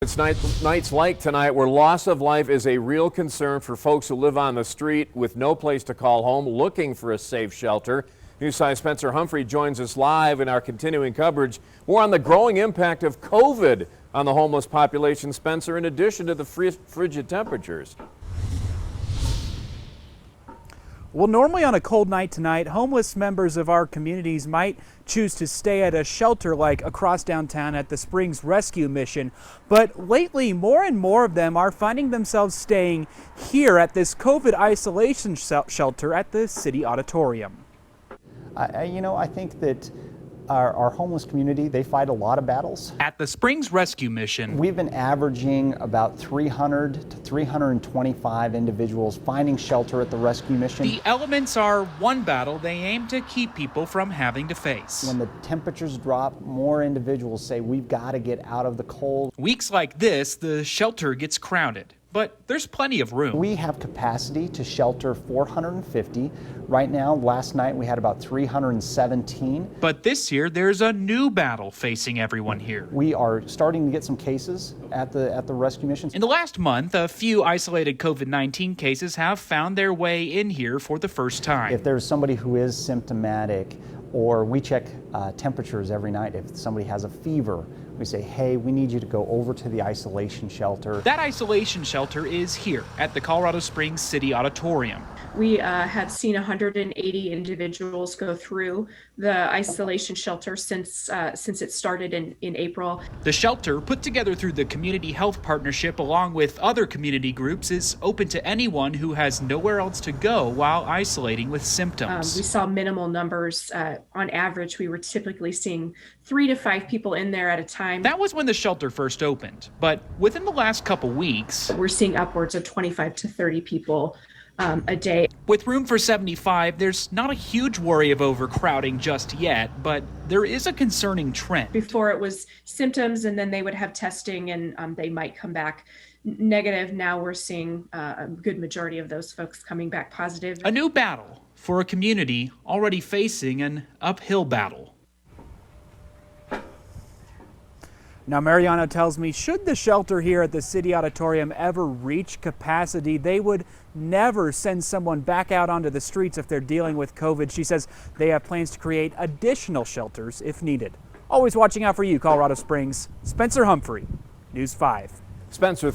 It's nights like tonight where loss of life is a real concern for folks who live on the street with no place to call home, looking for a safe shelter. News 5's Spencer Humphrey joins us live in our continuing coverage. More on the growing impact of COVID on the homeless population, Spencer, in addition to the frigid temperatures. Well, normally on a cold night tonight, homeless members of our communities might choose to stay at a shelter like across downtown at the Springs Rescue Mission. But lately, more and more of them are finding themselves staying here at this COVID isolation shelter at the City Auditorium. I think that our homeless community, they fight a lot of battles. At the Springs Rescue Mission, we've been averaging about 300 to 325 individuals finding shelter at the rescue mission. The elements are one battle they aim to keep people from having to face. When the temperatures drop, more individuals say we've got to get out of the cold. Weeks like this, the shelter gets crowded, but there's plenty of room. We have capacity to shelter 450. Right now, last night we had about 317. But this year, there's a new battle facing everyone here. We are starting to get some cases at the rescue missions. In the last month, a few isolated COVID-19 cases have found their way in here for the first time. If there's somebody who is symptomatic, or we check temperatures every night. If somebody has a fever, we say, hey, we need you to go over to the isolation shelter. That isolation shelter is here at the Colorado Springs City Auditorium. We had seen 180 individuals go through the isolation shelter since it started in April. The shelter, put together through the Community Health Partnership along with other community groups, is open to anyone who has nowhere else to go while isolating with symptoms. We saw minimal numbers. On average, we were typically seeing 3 to 5 people in there at a time. That was when the shelter first opened, but within the last couple weeks, we're seeing upwards of 25 to 30 people a day. With room for 75, there's not a huge worry of overcrowding just yet, but there is a concerning trend. Before it was symptoms and then they would have testing and they might come back negative. Now we're seeing a good majority of those folks coming back positive. A new battle for a community already facing an uphill battle. Now, Mariano tells me should the shelter here at the City Auditorium ever reach capacity, they would never send someone back out onto the streets if they're dealing with COVID. She says they have plans to create additional shelters if needed. Always watching out for you, Colorado Springs. Spencer Humphrey, News 5. Spencer.